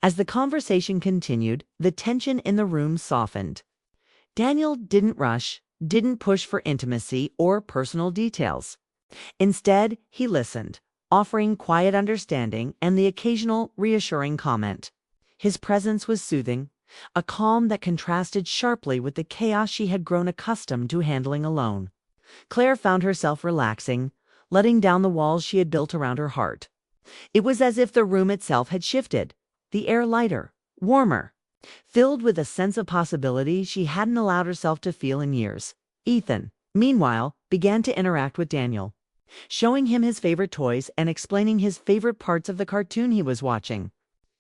As the conversation continued, the tension in the room softened. Daniel didn't rush, didn't push for intimacy or personal details. Instead, he listened, offering quiet understanding and the occasional reassuring comment. His presence was soothing, a calm that contrasted sharply with the chaos she had grown accustomed to handling alone. Claire found herself relaxing, letting down the walls she had built around her heart. It was as if the room itself had shifted, the air lighter, warmer, filled with a sense of possibility she hadn't allowed herself to feel in years. Ethan, meanwhile, began to interact with Daniel, showing him his favorite toys and explaining his favorite parts of the cartoon he was watching.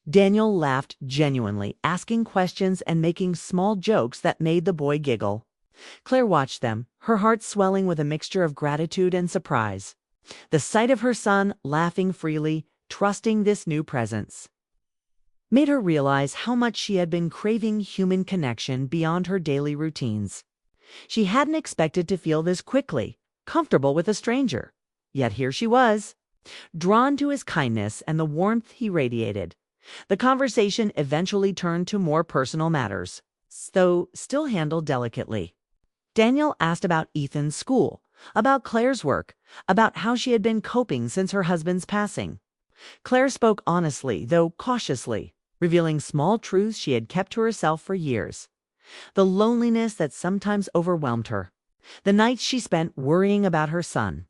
Daniel laughed genuinely, asking questions and making small jokes that made the boy giggle. Claire watched them, her heart swelling with a mixture of gratitude and surprise. The sight of her son laughing freely, trusting this new presence, made her realize how much she had been craving human connection beyond her daily routines. She hadn't expected to feel this quickly, comfortable with a stranger. Yet here she was, drawn to his kindness and the warmth he radiated. The conversation eventually turned to more personal matters, though still handled delicately. Daniel asked about Ethan's school, about Claire's work, about how she had been coping since her husband's passing. Claire spoke honestly, though cautiously, revealing small truths she had kept to herself for years. The loneliness that sometimes overwhelmed her, the nights she spent worrying about her son,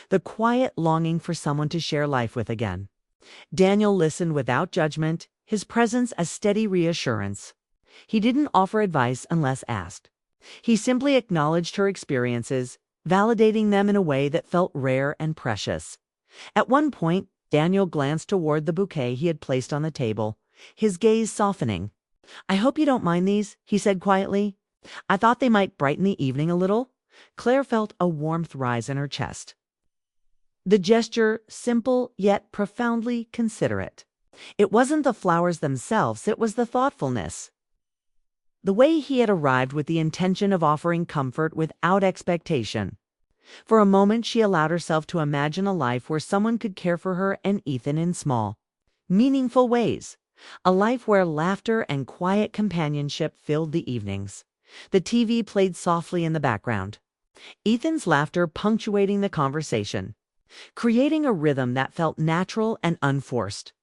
the quiet longing for someone to share life with again. Daniel listened without judgment, his presence a steady reassurance. He didn't offer advice unless asked. He simply acknowledged her experiences, validating them in a way that felt rare and precious. At one point, Daniel glanced toward the bouquet he had placed on the table, his gaze softening. "I hope you don't mind these," he said quietly. "I thought they might brighten the evening a little." Claire felt a warmth rise in her chest. The gesture, simple yet profoundly considerate. It wasn't the flowers themselves, it was the thoughtfulness. The way he had arrived with the intention of offering comfort without expectation. For a moment she allowed herself to imagine a life where someone could care for her and Ethan in small, meaningful ways. A life where laughter and quiet companionship filled the evenings. The TV played softly in the background, Ethan's laughter punctuating the conversation, creating a rhythm that felt natural and unforced.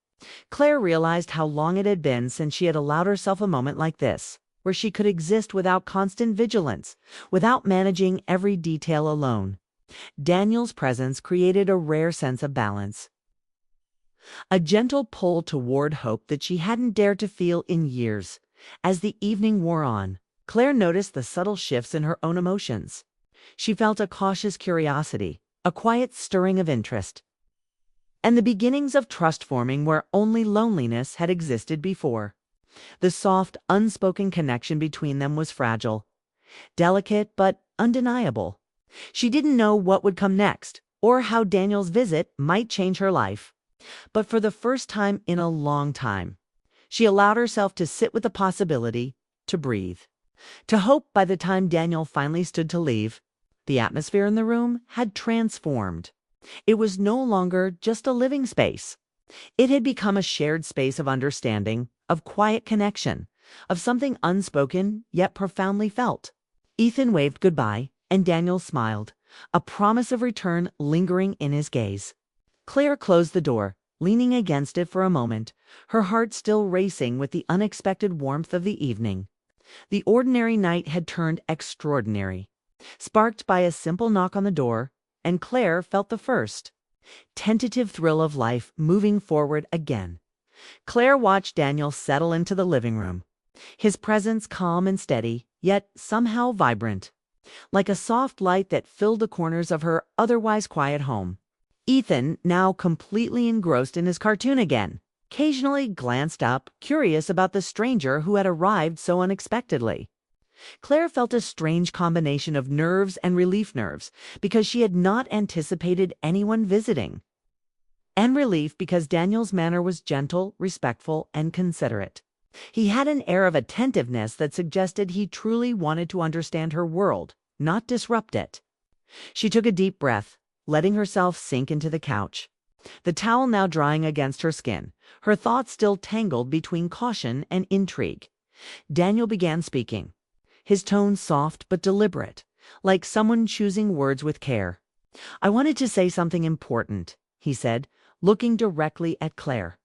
Claire realized how long it had been since she had allowed herself a moment like this, where she could exist without constant vigilance, without managing every detail alone. Daniel's presence created a rare sense of balance, a gentle pull toward hope that she hadn't dared to feel in years. As the evening wore on, Claire noticed the subtle shifts in her own emotions. She felt a cautious curiosity, a quiet stirring of interest, and the beginnings of trust forming where only loneliness had existed before. The soft, unspoken connection between them was fragile, delicate but undeniable. She didn't know what would come next, or how Daniel's visit might change her life. But for the first time in a long time, she allowed herself to sit with the possibility, to breathe, to hope. By the time Daniel finally stood to leave, the atmosphere in the room had transformed. It was no longer just a living space. It had become a shared space of understanding, of quiet connection, of something unspoken yet profoundly felt. Ethan waved goodbye, and Daniel smiled, a promise of return lingering in his gaze. Claire closed the door, leaning against it for a moment, her heart still racing with the unexpected warmth of the evening. The ordinary night had turned extraordinary, sparked by a simple knock on the door, and Claire felt the first tentative thrill of life moving forward again. Claire watched Daniel settle into the living room, his presence calm and steady, yet somehow vibrant, like a soft light that filled the corners of her otherwise quiet home. Ethan, now completely engrossed in his cartoon again, occasionally glanced up, curious about the stranger who had arrived so unexpectedly. Claire felt a strange combination of nerves and relief nerves because she had not anticipated anyone visiting, and relief because Daniel's manner was gentle, respectful, and considerate. He had an air of attentiveness that suggested he truly wanted to understand her world, not disrupt it. She took a deep breath, letting herself sink into the couch. the towel now drying against her skin, her thoughts still tangled between caution and intrigue. Daniel began speaking, his tone soft but deliberate, like someone choosing words with care. "I wanted to say something important," he said, looking directly at Claire.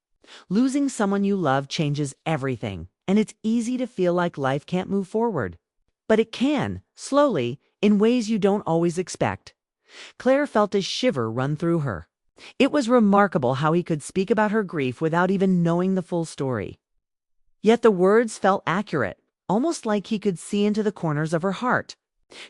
"Losing someone you love changes everything, and it's easy to feel like life can't move forward. But it can, slowly, in ways you don't always expect." Claire felt a shiver run through her. It was remarkable how he could speak about her grief without even knowing the full story. Yet the words felt accurate, almost like he could see into the corners of her heart.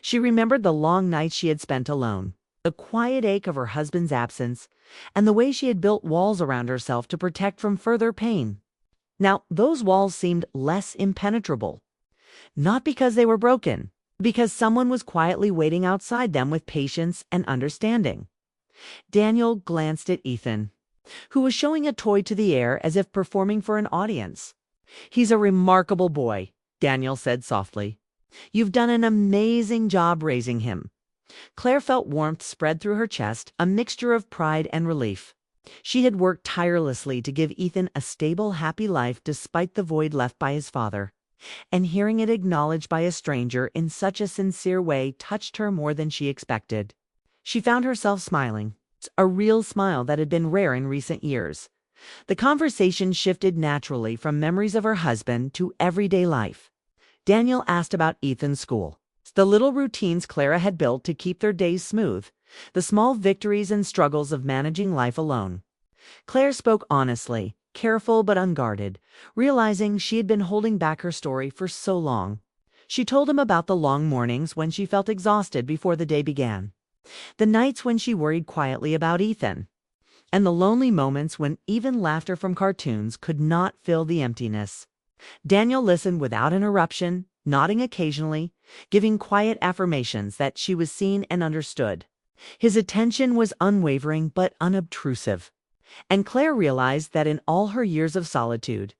She remembered the long nights she had spent alone, the quiet ache of her husband's absence, and the way she had built walls around herself to protect from further pain. Now, those walls seemed less impenetrable. Not because they were broken, because someone was quietly waiting outside them with patience and understanding. Daniel glanced at Ethan, who was showing a toy to the air as if performing for an audience. "He's a remarkable boy," Daniel said softly. "You've done an amazing job raising him." Claire felt warmth spread through her chest, a mixture of pride and relief. She had worked tirelessly to give Ethan a stable, happy life despite the void left by his father. And hearing it acknowledged by a stranger in such a sincere way touched her more than she expected. She found herself smiling, a real smile that had been rare in recent years. The conversation shifted naturally from memories of her husband to everyday life. Daniel asked about Ethan's school, the little routines Clara had built to keep their days smooth, the small victories and struggles of managing life alone. Claire spoke honestly, careful but unguarded, realizing she had been holding back her story for so long. She told him about the long mornings when she felt exhausted before the day began, the nights when she worried quietly about Ethan, and the lonely moments when even laughter from cartoons could not fill the emptiness. Daniel listened without interruption, nodding occasionally, giving quiet affirmations that she was seen and understood. His attention was unwavering but unobtrusive, and Claire realized that in all her years of solitude,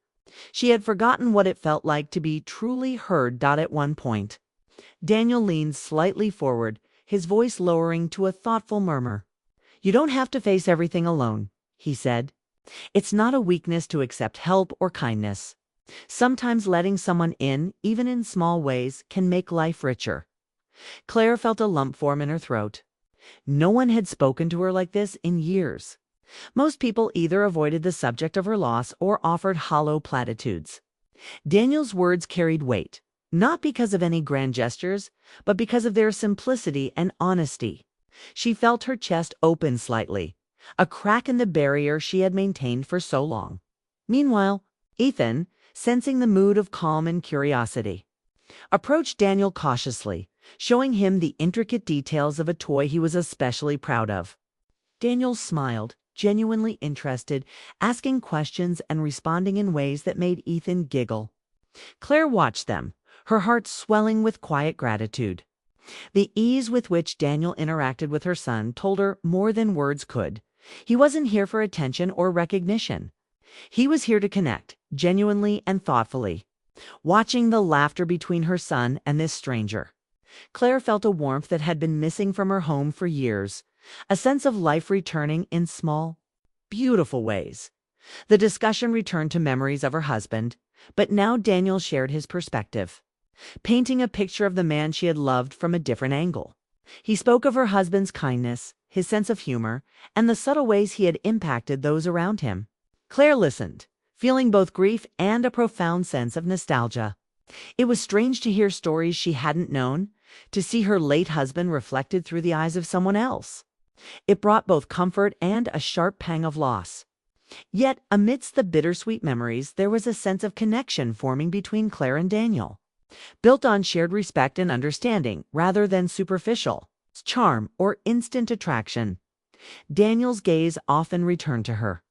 she had forgotten what it felt like to be truly heard. At one point, Daniel leaned slightly forward, his voice lowering to a thoughtful murmur. "You don't have to face everything alone," he said. "It's not a weakness to accept help or kindness. Sometimes letting someone in, even in small ways, can make life richer." Claire felt a lump form in her throat. No one had spoken to her like this in years. Most people either avoided the subject of her loss or offered hollow platitudes. Daniel's words carried weight, not because of any grand gestures, but because of their simplicity and honesty. She felt her chest open slightly, a crack in the barrier she had maintained for so long. Meanwhile, Ethan, sensing the mood of calm and curiosity, approached Daniel cautiously, showing him the intricate details of a toy he was especially proud of. Daniel smiled, genuinely interested, asking questions and responding in ways that made Ethan giggle. Claire watched them, her heart swelling with quiet gratitude. The ease with which Daniel interacted with her son told her more than words could. He wasn't here for attention or recognition. He was here to connect, genuinely and thoughtfully. Watching the laughter between her son and this stranger, Claire felt a warmth that had been missing from her home for years, a sense of life returning in small, beautiful ways. The discussion returned to memories of her husband, but now Daniel shared his perspective, painting a picture of the man she had loved from a different angle. He spoke of her husband's kindness, his sense of humor, and the subtle ways he had impacted those around him. Claire listened, feeling both grief and a profound sense of nostalgia. It was strange to hear stories she hadn't known, to see her late husband reflected through the eyes of someone else. It brought both comfort and a sharp pang of loss. Yet, amidst the bittersweet memories, there was a sense of connection forming between Claire and Daniel, built on shared respect and understanding rather than superficial charm or instant attraction. Daniel's gaze often returned to her,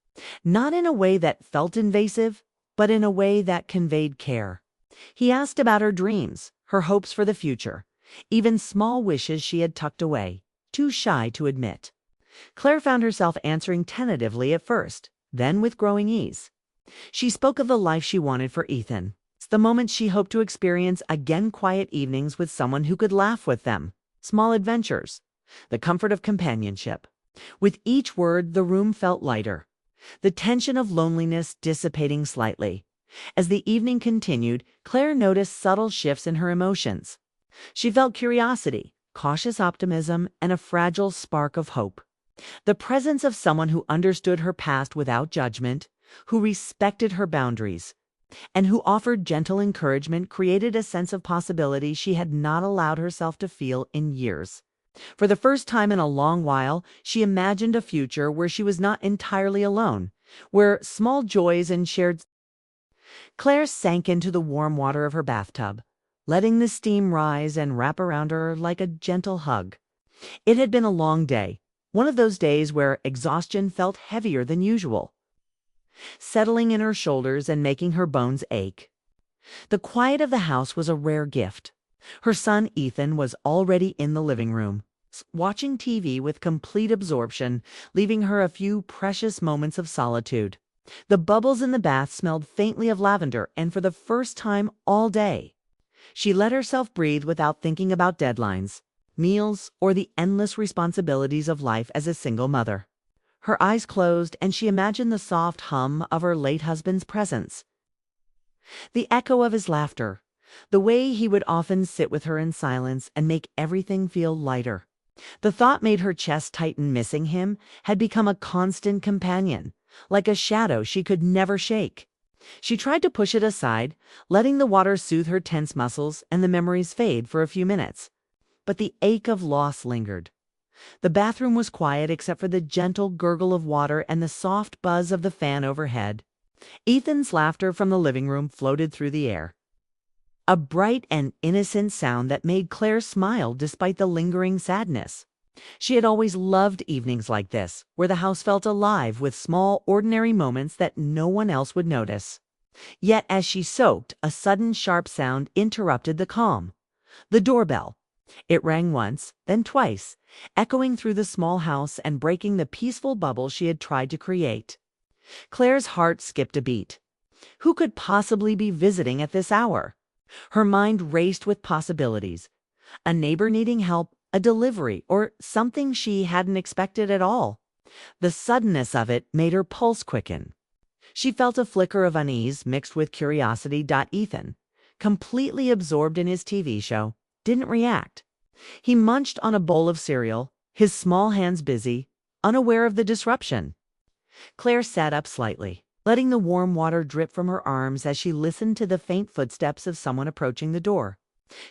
not in a way that felt invasive, but in a way that conveyed care. He asked about her dreams, her hopes for the future, even small wishes she had tucked away, too shy to admit. Claire found herself answering tentatively at first, then with growing ease. She spoke of the life she wanted for Ethan, the moment she hoped to experience again, quiet evenings with someone who could laugh with them, small adventures, the comfort of companionship. With each word, the room felt lighter, the tension of loneliness dissipating slightly. As the evening continued, Claire noticed subtle shifts in her emotions. She felt curiosity, cautious optimism, and a fragile spark of hope. The presence of someone who understood her past without judgment, who respected her boundaries, and who offered gentle encouragement created a sense of possibility she had not allowed herself to feel in years. For the first time in a long while, she imagined a future where she was not entirely alone, where small joys and shared. Claire sank into the warm water of her bathtub, letting the steam rise and wrap around her like a gentle hug. It had been a long day, one of those days where exhaustion felt heavier than usual, settling in her shoulders and making her bones ache. The quiet of the house was a rare gift. Her son Ethan was already in the living room, watching TV with complete absorption, leaving her a few precious moments of solitude. The bubbles in the bath smelled faintly of lavender, and for the first time all day, she let herself breathe without thinking about deadlines, meals, or the endless responsibilities of life as a single mother. Her eyes closed, and she imagined the soft hum of her late husband's presence, the echo of his laughter, the way he would often sit with her in silence and make everything feel lighter. The thought made her chest tighten. Missing him had become a constant companion, like a shadow she could never shake. She tried to push it aside, letting the water soothe her tense muscles and the memories fade for a few minutes. But the ache of loss lingered. The bathroom was quiet except for the gentle gurgle of water and the soft buzz of the fan overhead. Ethan's laughter from the living room floated through the air, a bright and innocent sound that made Claire smile despite the lingering sadness. She had always loved evenings like this, where the house felt alive with small, ordinary moments that no one else would notice. Yet as she soaked, a sudden sharp sound interrupted the calm. The doorbell. It rang once, then twice, echoing through the small house and breaking the peaceful bubble she had tried to create. Claire's heart skipped a beat. Who could possibly be visiting at this hour? Her mind raced with possibilities. A neighbor needing help, a delivery, or something she hadn't expected at all. The suddenness of it made her pulse quicken. She felt a flicker of unease mixed with curiosity. Ethan, completely absorbed in his TV show, didn't react. He munched on a bowl of cereal, his small hands busy, unaware of the disruption. Claire sat up slightly, letting the warm water drip from her arms as she listened to the faint footsteps of someone approaching the door.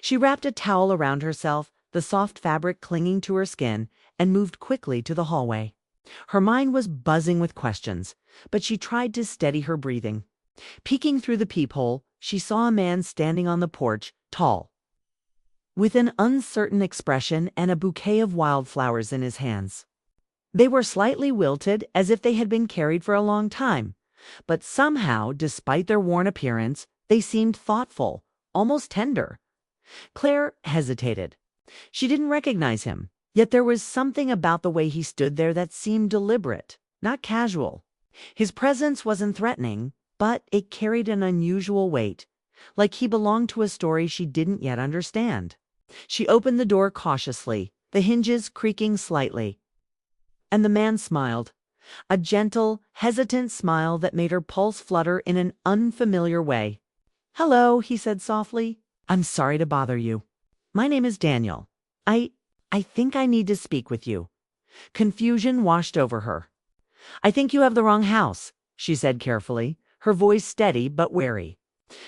She wrapped a towel around herself, the soft fabric clinging to her skin, and moved quickly to the hallway. Her mind was buzzing with questions, but she tried to steady her breathing. Peeking through the peephole, she saw a man standing on the porch, tall, with an uncertain expression and a bouquet of wildflowers in his hands. They were slightly wilted, as if they had been carried for a long time, but somehow, despite their worn appearance, they seemed thoughtful, almost tender. Claire hesitated. She didn't recognize him, yet there was something about the way he stood there that seemed deliberate, not casual. His presence wasn't threatening, but it carried an unusual weight, like he belonged to a story she didn't yet understand. She opened the door cautiously, the hinges creaking slightly, and the man smiled, a gentle, hesitant smile that made her pulse flutter in an unfamiliar way. "Hello," he said softly. "I'm sorry to bother you. My name is Daniel. I think I need to speak with you." Confusion washed over her. "I think you have the wrong house," she said carefully, her voice steady but wary.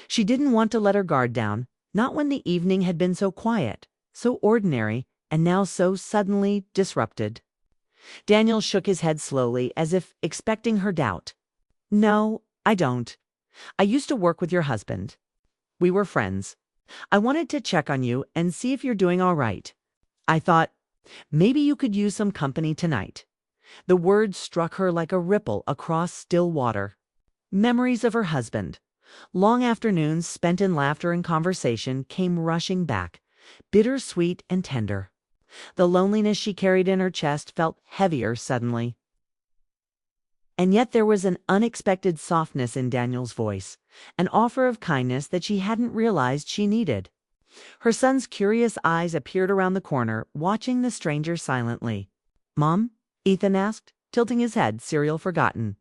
She didn't want to let her guard down, not when the evening had been so quiet, so ordinary, and now so suddenly disrupted. Daniel shook his head slowly, as if expecting her doubt. "No, I don't. I used to work with your husband. We were friends. I wanted to check on you and see if you're doing all right. I thought, maybe you could use some company tonight." The words struck her like a ripple across still water. Memories of her husband, long afternoons spent in laughter and conversation, came rushing back, bittersweet and tender. The loneliness she carried in her chest felt heavier suddenly. And yet there was an unexpected softness in Daniel's voice, an offer of kindness that she hadn't realized she needed. Her son's curious eyes appeared around the corner, watching the stranger silently. "Mom, Ethan asked, tilting his head, cereal forgotten.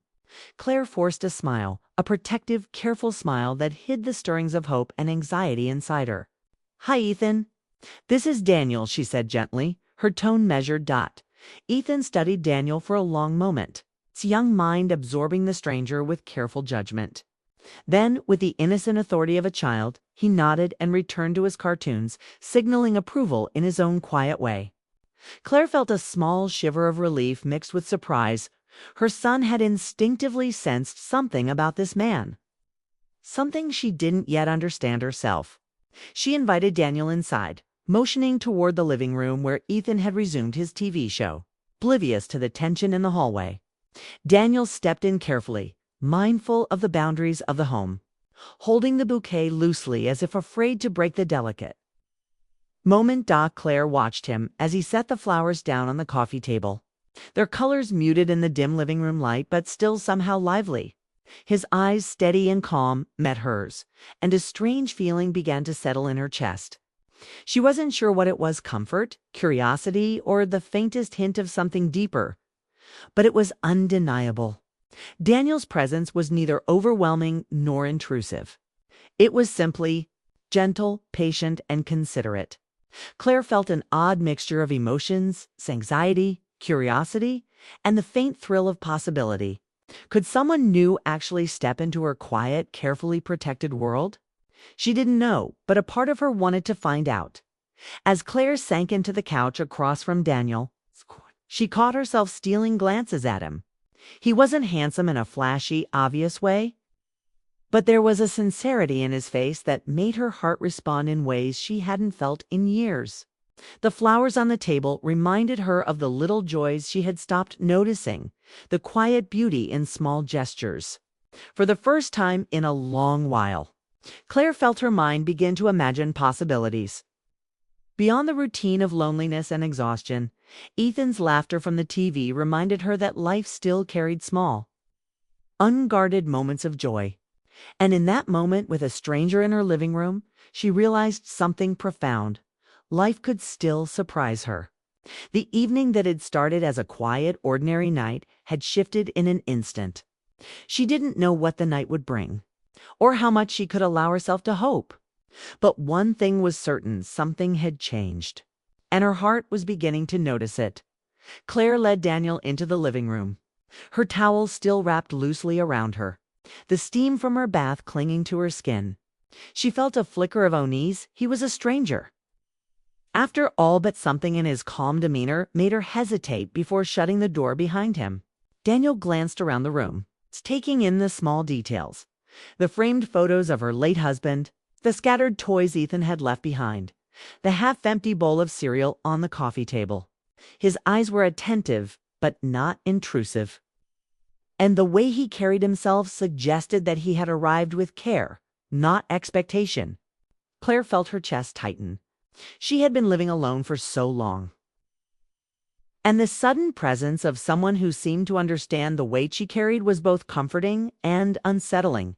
Claire forced a smile, a protective, careful smile that hid the stirrings of hope and anxiety inside her. "Hi, Ethan." "This is Daniel," she said gently, her tone measured. Ethan studied Daniel for a long moment, his young mind absorbing the stranger with careful judgment. Then, with the innocent authority of a child, he nodded and returned to his cartoons, signaling approval in his own quiet way. Claire felt a small shiver of relief mixed with surprise. Her son had instinctively sensed something about this man. Something she didn't yet understand herself. She invited Daniel inside, motioning toward the living room where Ethan had resumed his TV show, oblivious to the tension in the hallway. Daniel stepped in carefully, mindful of the boundaries of the home, holding the bouquet loosely as if afraid to break the delicate moment. Claire watched him as he set the flowers down on the coffee table, their colors muted in the dim living room light but still somehow lively. His eyes, steady and calm, met hers, and a strange feeling began to settle in her chest. She wasn't sure what it was: comfort, curiosity, or the faintest hint of something deeper. But it was undeniable. Daniel's presence was neither overwhelming nor intrusive. It was simply gentle, patient, and considerate. Claire felt an odd mixture of emotions, anxiety, curiosity, and the faint thrill of possibility. Could someone new actually step into her quiet, carefully protected world? She didn't know, but a part of her wanted to find out. As Claire sank into the couch across from Daniel, she caught herself stealing glances at him. He wasn't handsome in a flashy, obvious way, but there was a sincerity in his face that made her heart respond in ways she hadn't felt in years. The flowers on the table reminded her of the little joys she had stopped noticing, the quiet beauty in small gestures. For the first time in a long while, Claire felt her mind begin to imagine possibilities. Beyond the routine of loneliness and exhaustion, Ethan's laughter from the TV reminded her that life still carried small, unguarded moments of joy. And in that moment, with a stranger in her living room, she realized something profound. Life could still surprise her. The evening that had started as a quiet, ordinary night had shifted in an instant. She didn't know what the night would bring, or how much she could allow herself to hope. But one thing was certain: something had changed, and her heart was beginning to notice it. Claire led Daniel into the living room, her towel still wrapped loosely around her, the steam from her bath clinging to her skin. She felt a flicker of unease. He was a stranger, after all, but something in his calm demeanor made her hesitate before shutting the door behind him. Daniel glanced around the room, taking in the small details: the framed photos of her late husband, the scattered toys Ethan had left behind, the half-empty bowl of cereal on the coffee table. His eyes were attentive, but not intrusive, and the way he carried himself suggested that he had arrived with care, not expectation. Claire felt her chest tighten. She had been living alone for so long, and the sudden presence of someone who seemed to understand the weight she carried was both comforting and unsettling.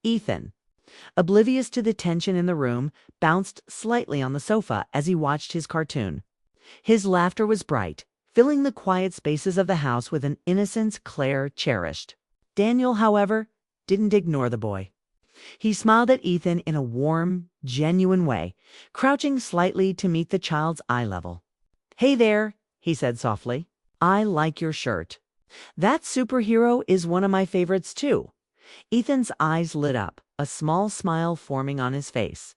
Ethan, oblivious to the tension in the room, bounced slightly on the sofa as he watched his cartoon. His laughter was bright, filling the quiet spaces of the house with an innocence Claire cherished. Daniel, however, didn't ignore the boy. He smiled at Ethan in a warm, genuine way, crouching slightly to meet the child's eye level. "Hey there," he said softly. "I like your shirt. That superhero is one of my favorites too." Ethan's eyes lit up, a small smile forming on his face.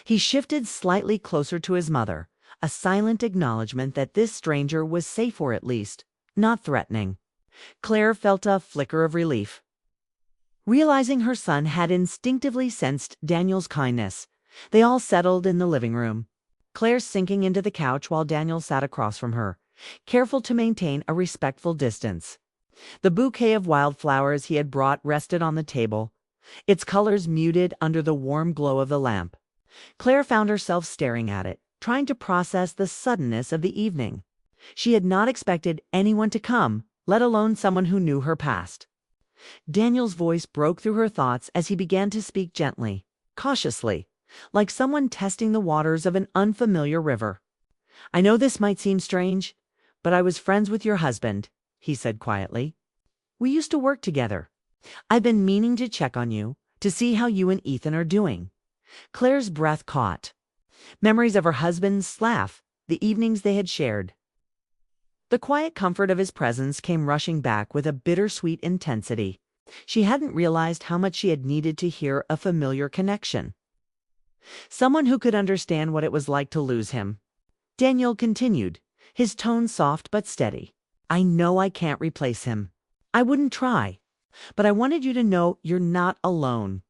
He shifted slightly closer to his mother, a silent acknowledgement that this stranger was safe, or at least not threatening. Claire felt a flicker of relief, realizing her son had instinctively sensed Daniel's kindness. They all settled in the living room, Claire sinking into the couch while Daniel sat across from her, careful to maintain a respectful distance. The bouquet of wildflowers he had brought rested on the table, its colors muted under the warm glow of the lamp. Claire found herself staring at it, trying to process the suddenness of the evening. She had not expected anyone to come, let alone someone who knew her past. Daniel's voice broke through her thoughts as he began to speak gently, cautiously, like someone testing the waters of an unfamiliar river. "I know this might seem strange, but I was friends with your husband. he said quietly. "We used to work together. I've been meaning to check on you, to see how you and Ethan are doing." Claire's breath caught. Memories of her husband's laugh, the evenings they had shared. The quiet comfort of his presence came rushing back with a bittersweet intensity. She hadn't realized how much she had needed to hear a familiar connection. Someone who could understand what it was like to lose him. Daniel continued, his tone soft but steady. "I know I can't replace him. I wouldn't try. But I wanted you to know you're not alone.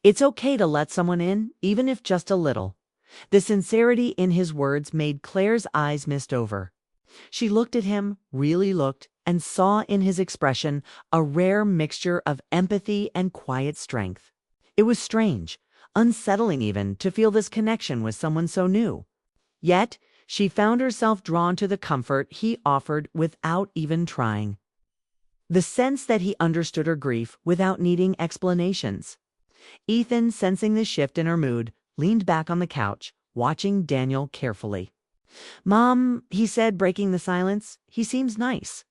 It's okay to let someone in, even if just a little." The sincerity in his words made Claire's eyes mist over. She looked at him, really looked, and saw in his expression a rare mixture of empathy and quiet strength. It was strange, unsettling even, to feel this connection with someone so new. Yet, she found herself drawn to the comfort he offered without even trying. The sense that he understood her grief without needing explanations. Ethan, sensing the shift in her mood, leaned back on the couch, watching Daniel carefully. "Mom," he said, breaking the silence, "he seems nice."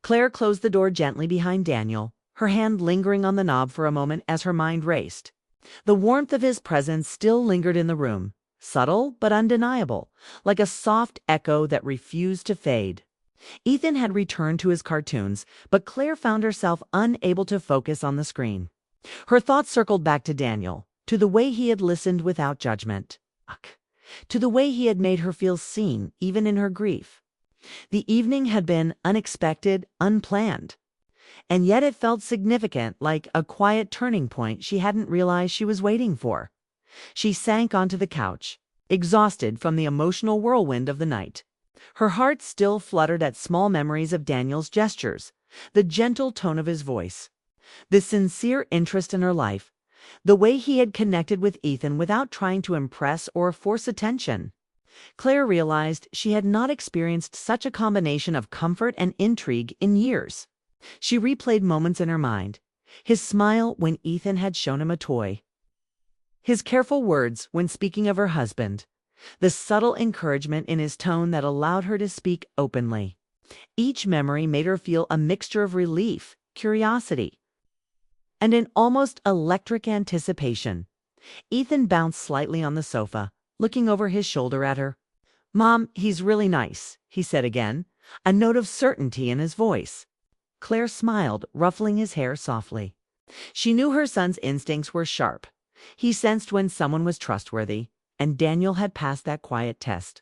Claire closed the door gently behind Daniel, her hand lingering on the knob for a moment as her mind raced. The warmth of his presence still lingered in the room, subtle but undeniable, like a soft echo that refused to fade. Ethan had returned to his cartoons, but Claire found herself unable to focus on the screen. Her thoughts circled back to Daniel, to the way he had listened without judgment. To the way he had made her feel seen, even in her grief. The evening had been unexpected, unplanned. And yet it felt significant, like a quiet turning point she hadn't realized she was waiting for. She sank onto the couch, exhausted from the emotional whirlwind of the night. Her heart still fluttered at small memories of Daniel's gestures, the gentle tone of his voice, the sincere interest in her life, the way he had connected with Ethan without trying to impress or force attention. Claire realized she had not experienced such a combination of comfort and intrigue in years. She replayed moments in her mind, his smile when Ethan had shown him a toy, his careful words when speaking of her husband, the subtle encouragement in his tone that allowed her to speak openly. Each memory made her feel a mixture of relief, curiosity, and an almost electric anticipation. Ethan bounced slightly on the sofa, looking over his shoulder at her. "Mom, he's really nice," he said again, a note of certainty in his voice. Claire smiled, ruffling his hair softly. She knew her son's instincts were sharp. He sensed when someone was trustworthy, and Daniel had passed that quiet test.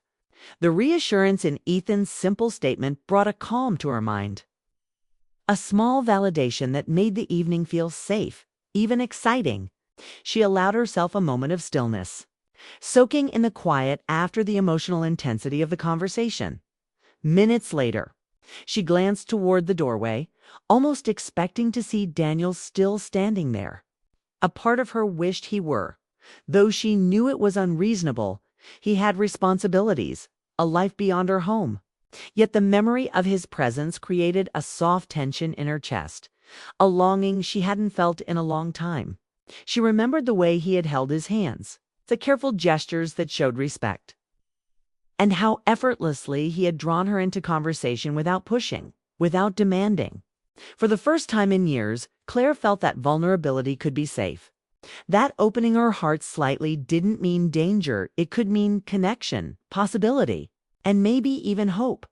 The reassurance in Ethan's simple statement brought a calm to her mind. A small validation that made the evening feel safe, even exciting. She allowed herself a moment of stillness, soaking in the quiet after the emotional intensity of the conversation. Minutes later, she glanced toward the doorway, almost expecting to see Daniel still standing there. A part of her wished he were. Though she knew it was unreasonable, he had responsibilities, a life beyond her home. Yet the memory of his presence created a soft tension in her chest, a longing she hadn't felt in a long time. She remembered the way he had held his hands, the careful gestures that showed respect, and how effortlessly he had drawn her into conversation without pushing, without demanding. For the first time in years, Claire felt that vulnerability could be safe. That opening her heart slightly didn't mean danger, it could mean connection, possibility, and maybe even hope.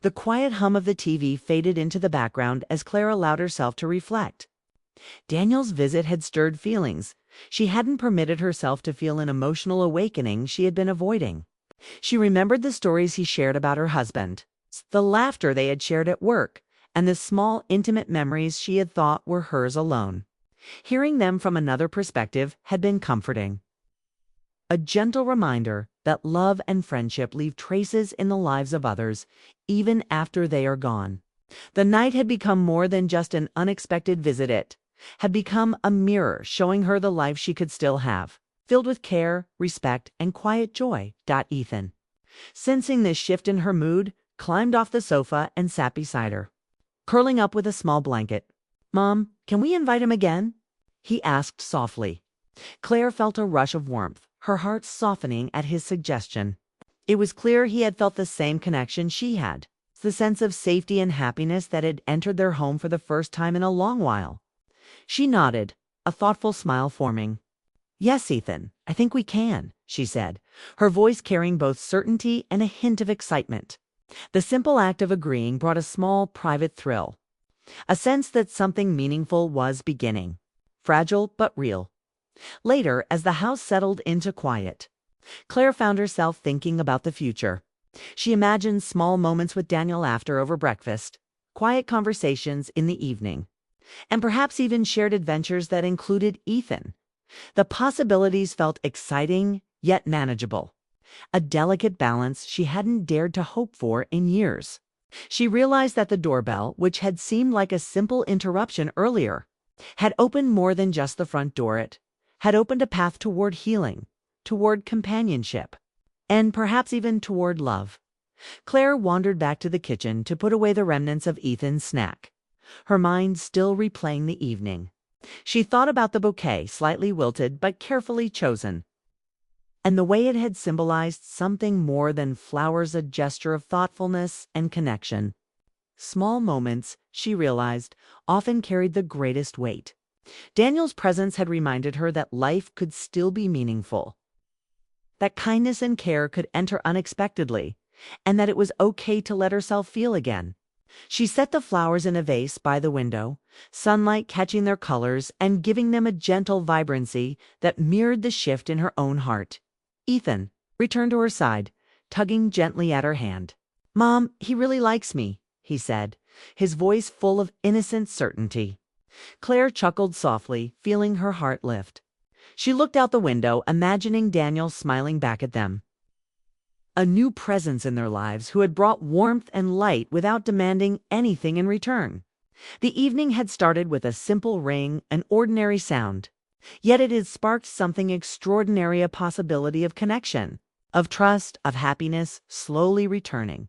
The quiet hum of the TV faded into the background as Claire allowed herself to reflect. Daniel's visit had stirred feelings. She hadn't permitted herself to feel an emotional awakening she had been avoiding. She remembered the stories he shared about her husband, the laughter they had shared at work, and the small, intimate memories she had thought were hers alone. Hearing them from another perspective had been comforting. A gentle reminder that love and friendship leave traces in the lives of others, even after they are gone. The night had become more than just an unexpected visit. It had become a mirror showing her the life she could still have, filled with care, respect, and quiet joy. Ethan, sensing this shift in her mood, climbed off the sofa and sat beside her, curling up with a small blanket. "Mom, can we invite him again?" he asked softly. Claire felt a rush of warmth, her heart softening at his suggestion. It was clear he had felt the same connection she had. the sense of safety and happiness that had entered their home for the first time in a long while. She nodded, a thoughtful smile forming. "Yes, Ethan, I think we can," she said, her voice carrying both certainty and a hint of excitement. The simple act of agreeing brought a small, private thrill, a sense that something meaningful was beginning, fragile but real. Later, as the house settled into quiet, Claire found herself thinking about the future. She imagined small moments with Daniel after over breakfast, quiet conversations in the evening, and perhaps even shared adventures that included Ethan. The possibilities felt exciting yet manageable, a delicate balance she hadn't dared to hope for in years. She realized that the doorbell, which had seemed like a simple interruption earlier, had opened more than just the front door. It had opened a path toward healing, toward companionship, and perhaps even toward love. Claire wandered back to the kitchen to put away the remnants of Ethan's snack, her mind still replaying the evening. She thought about the bouquet, slightly wilted but carefully chosen, and the way it had symbolized something more than flowers, a gesture of thoughtfulness and connection. Small moments, she realized, often carried the greatest weight. Daniel's presence had reminded her that life could still be meaningful, that kindness and care could enter unexpectedly, and that it was okay to let herself feel again. She set the flowers in a vase by the window, sunlight catching their colors and giving them a gentle vibrancy that mirrored the shift in her own heart. Ethan returned to her side, tugging gently at her hand. "Mom, he really likes me," he said, his voice full of innocent certainty. Claire chuckled softly, feeling her heart lift. She looked out the window, imagining Daniel smiling back at them, a new presence in their lives who had brought warmth and light without demanding anything in return. The evening had started with a simple ring, an ordinary sound, yet it had sparked something extraordinary, a possibility of connection, of trust, of happiness, slowly returning.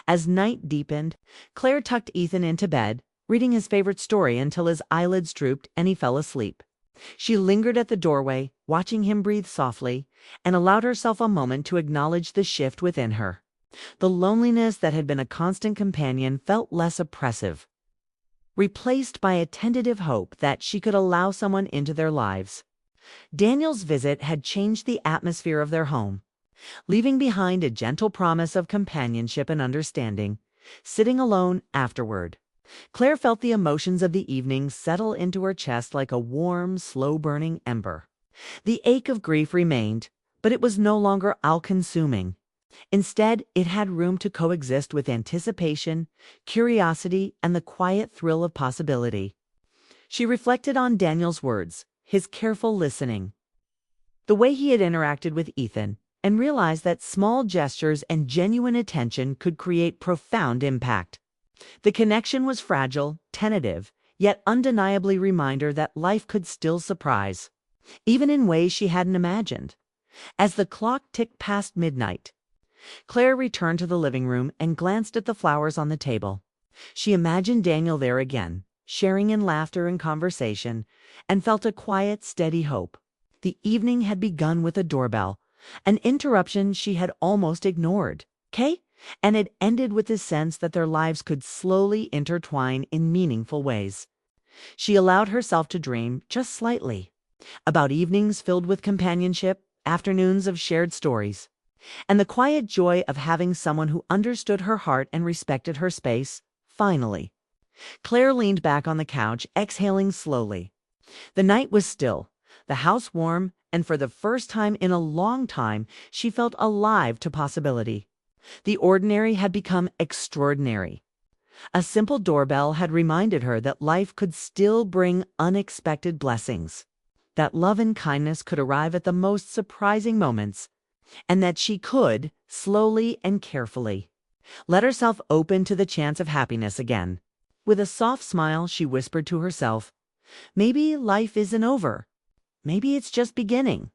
As night deepened, Claire tucked Ethan into bed, reading his favorite story until his eyelids drooped and he fell asleep. She lingered at the doorway, watching him breathe softly, and allowed herself a moment to acknowledge the shift within her. The loneliness that had been a constant companion felt less oppressive, replaced by a tentative hope that she could allow someone into their lives. Daniel's visit had changed the atmosphere of their home, leaving behind a gentle promise of companionship and understanding. Sitting alone afterward, Claire felt the emotions of the evening settle into her chest like a warm, slow-burning ember. The ache of grief remained, but it was no longer all-consuming. Instead, it had room to coexist with anticipation, curiosity, and the quiet thrill of possibility. She reflected on Daniel's words, his careful listening, the way he had interacted with Ethan, and realized that small gestures and genuine attention could create profound impact. The connection was fragile, tentative, yet undeniably a reminder that life could still surprise, even in ways she hadn't imagined. As the clock ticked past midnight, Claire returned to the living room and glanced at the flowers on the table. She imagined Daniel there again, sharing in laughter and conversation, and felt a quiet, steady hope. The evening had begun with a doorbell, an interruption she had almost ignored, and it ended with the sense that their lives could slowly intertwine in meaningful ways. She allowed herself to dream, just slightly, about evenings filled with companionship, afternoons of shared stories, and the quiet joy of having someone who understood her heart and respected her space. Finally, Claire leaned back on the couch, exhaling slowly. The night was still, the house warm, and for the first time in a long time, she felt alive to possibility. The ordinary had become extraordinary. A simple doorbell had reminded her that life could still bring unexpected blessings, that love and kindness could arrive at the most surprising moments, and that she could, slowly and carefully, let herself open to the chance of happiness again. With a soft smile, she whispered to herself, "Maybe life isn't over. Maybe it's just beginning."